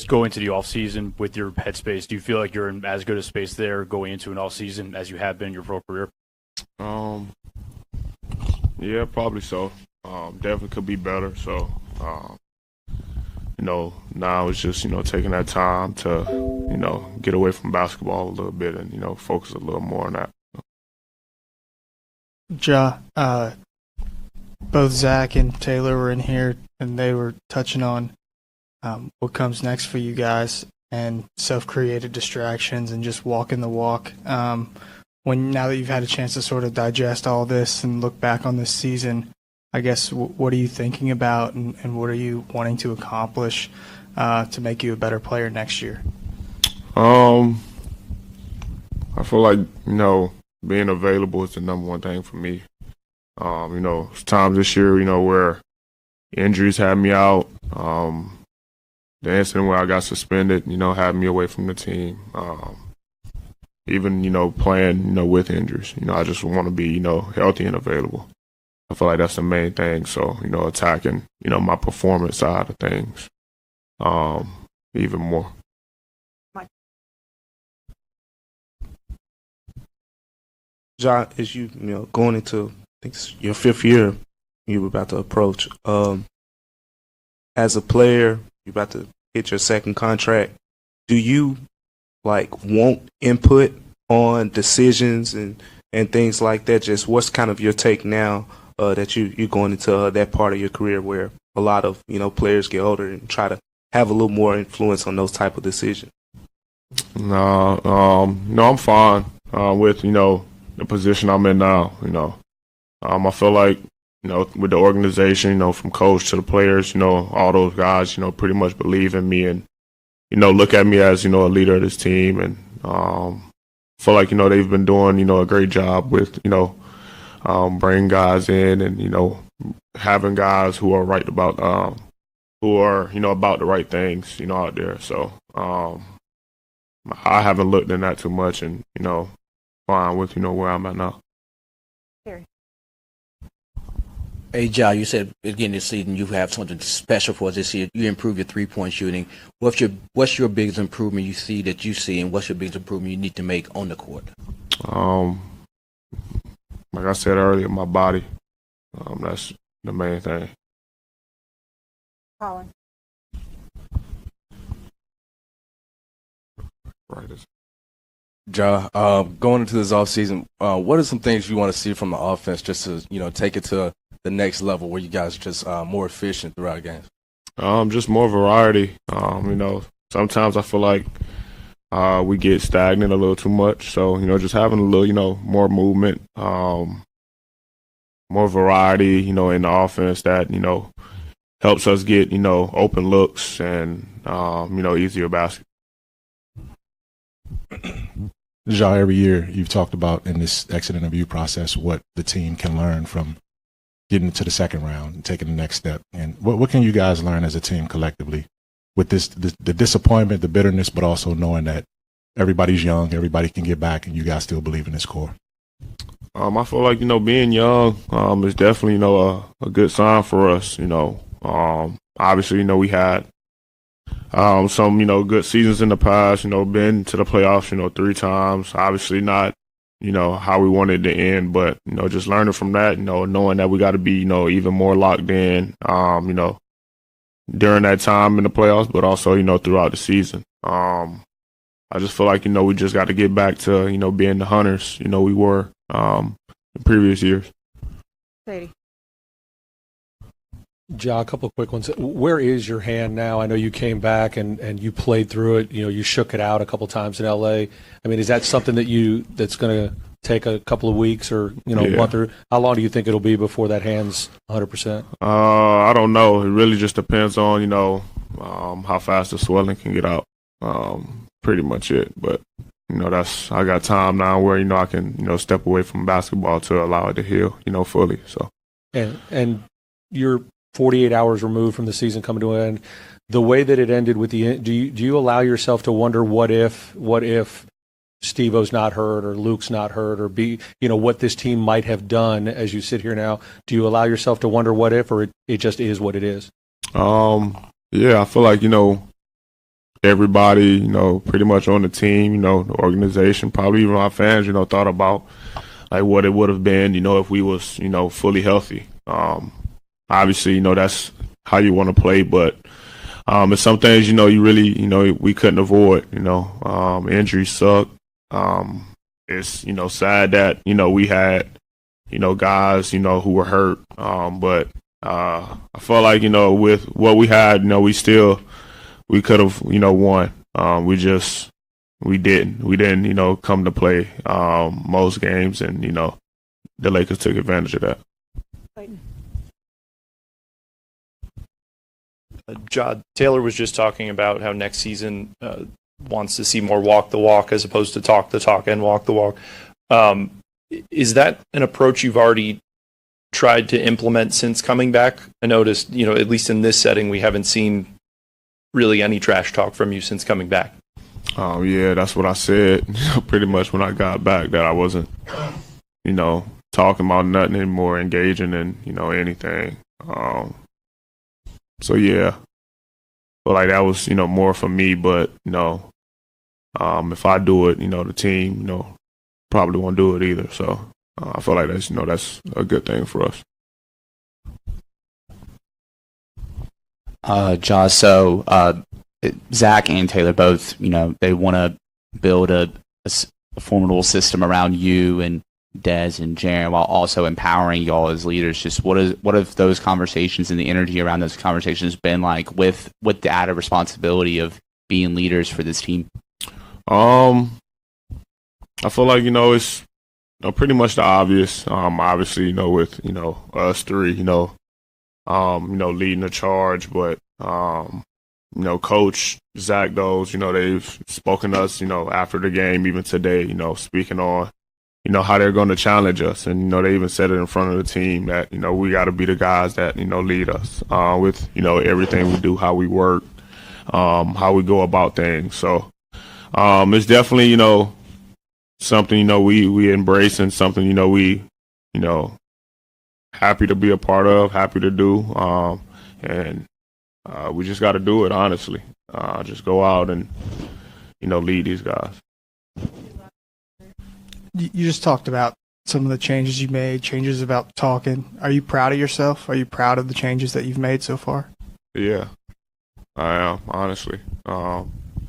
go into the off season with your headspace? Do you feel like you're in as good a space there going into an off season as you have been in your pro career? Yeah, probably so. Definitely could be better. So, now it's just, taking that time to, get away from basketball a little bit and, focus a little more on that. Ja, both Zach and Taylor were in here, and they were touching on what comes next for you guys and self-created distractions and just walking the walk. Now that you've had a chance to sort of digest all this and look back on this season, I guess what are you thinking about and what are you wanting to accomplish to make you a better player next year? I feel like, being available is the number one thing for me. It's times this year, where injuries had me out. The incident where I got suspended, had me away from the team. Even, playing, with injuries. I just want to be, healthy and available. I feel like that's the main thing. So, attacking, my performance side of things even more. Ja, as you going into, I think it's your fifth year you're about to approach. As a player, you're about to hit your second contract. Do you want input on decisions and things like that? Just what's kind of your take now that you're going into that part of your career where a lot of players get older and try to have a little more influence on those type of decisions? No, I'm fine with the position I'm in now. I feel like with the organization, from coach to the players, all those guys, pretty much believe in me and look at me as a leader of this team, and feel like they've been doing a great job with bringing guys in and having guys who are right about about the right things out there. So I haven't looked in that too much, and fine with where I'm at now. Hey, Ja, you said again this season you have something special for us this year. You improve your 3-point shooting. What's your biggest improvement you see, and what's your biggest improvement you need to make on the court? Like I said earlier, my body. That's the main thing. Colin. Right. Ja, going into this offseason, what are some things you want to see from the offense just to, take it to the next level where you guys are just more efficient throughout the games? Just more variety. Sometimes I feel like we get stagnant a little too much. So, just having a little, more movement, more variety, in the offense that, helps us get, open looks and, easier baskets. Ja, every year you've talked about in this exit interview process what the team can learn from getting to the second round and taking the next step. And what can you guys learn as a team collectively with the disappointment, the bitterness, but also knowing that everybody's young, everybody can get back, and you guys still believe in this core? I feel like, being young is definitely, a good sign for us. Obviously, we had some, good seasons in the past, been to the playoffs, 3 times. Obviously not, how we wanted to end, but, just learning from that, knowing that we got to be, even more locked in, during that time in the playoffs, but also, throughout the season. I just feel like, we just got to get back to, being the hunters, we were in previous years. Sadie. Ja, a couple of quick ones. Where is your hand now? I know you came back and you played through it. You shook it out a couple times in L.A. I mean, is that something that's going to take a couple of weeks or a month, or how long do you think it'll be before that hand's 100%? I don't know. It really just depends on how fast the swelling can get out. Pretty much it. But I got time now where I can step away from basketball to allow it to heal fully. So and you're 48 hours removed from the season coming to an end. The way that it ended with do you allow yourself to wonder what if Steve-O's not hurt or Luke's not hurt or what this team might have done as you sit here now? Do you allow yourself to wonder what if, or it just is what it is? Yeah, I feel like everybody, pretty much on the team, the organization, probably even our fans, thought about like what it would have been, if we was, fully healthy. Obviously, that's how you want to play, but it's some things, you really, we couldn't avoid, injuries suck. It's, sad that, we had, guys, who were hurt. But I felt like, with what we had, we could have, won. We didn't, come to play most games, and, the Lakers took advantage of that. Ja, Taylor was just talking about how next season wants to see more walk the walk as opposed to talk the talk and walk the walk. Is that an approach you've already tried to implement since coming back? I noticed, at least in this setting, we haven't seen really any trash talk from you since coming back. Yeah, that's what I said pretty much when I got back, that I wasn't, talking about nothing anymore, engaging in, anything. So yeah, but like that was, more for me, but, if I do it, the team, probably won't do it either. So I feel like that's, that's a good thing for us. Ja, so Zach and Taylor both, they want to build a formidable system around you and Dez and Jaren, while also empowering y'all as leaders. Just what have those conversations and the energy around those conversations been like with the added responsibility of being leaders for this team? I feel like, it's pretty much the obvious. Obviously, with us three, leading the charge, but Coach Zach, those, they've spoken to us, after the game, even today, speaking on, how they're going to challenge us. And, they even said it in front of the team that, we got to be the guys that, lead us with, everything we do, how we work, how we go about things. So it's definitely, something, we embrace, and something, we, happy to be a part of, happy to do. And we just got to do it, honestly. Just go out and, lead these guys. You just talked about some of the changes you made, changes about talking. Are you proud of yourself? Are you proud of the changes that you've made so far? Yeah, I am, honestly.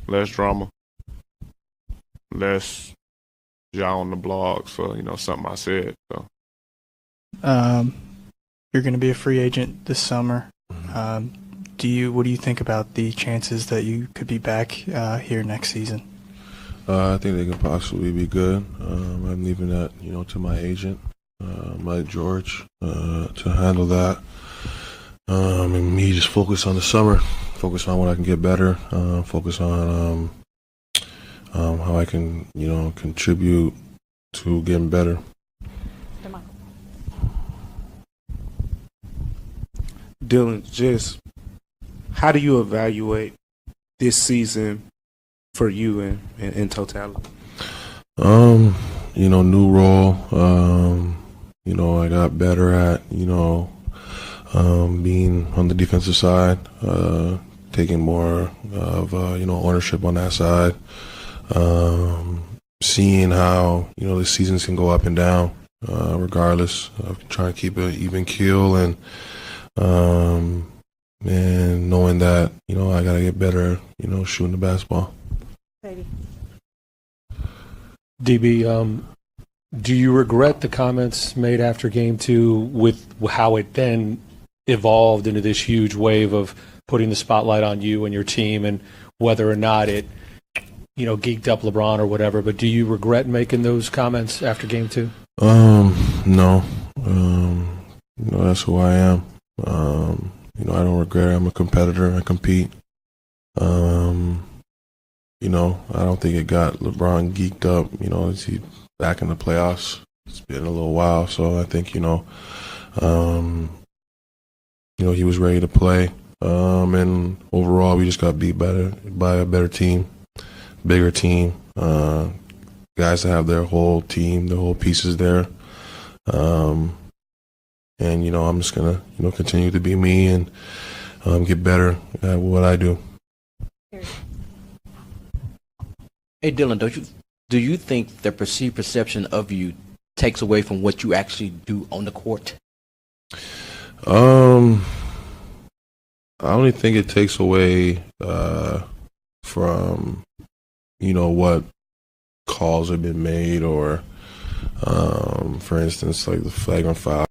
Less drama, less Ja on the blogs for, something I said. So. You're going to be a free agent this summer. What do you think about the chances that you could be back here next season? I think they could possibly be good. I'm leaving that, to my agent, Mike George, to handle that. And me just focus on the summer, focus on what I can get better, focus on how I can, contribute to getting better. Dillon, just how do you evaluate this season for you in totality? New role. I got better at, being on the defensive side, taking more of, ownership on that side. Seeing how, the seasons can go up and down, regardless of trying to keep an even keel, and knowing that, I got to get better, shooting the basketball. DB, do you regret the comments made after Game 2 with how it then evolved into this huge wave of putting the spotlight on you and your team, and whether or not it, geeked up LeBron or whatever, but do you regret making those comments after Game 2? No. That's who I am. I don't regret it. I'm a competitor. I compete. I don't think it got LeBron geeked up, as he back in the playoffs. It's been a little while, so I think, he was ready to play. And overall, we just got beat by a better team, bigger team, guys that have their whole team, their whole pieces there. And, I'm just going to, continue to be me and get better at what I do. Hey, Dylan, do you think the perceived perception of you takes away from what you actually do on the court? I only think it takes away from what calls have been made, or for instance, like the flagrant foul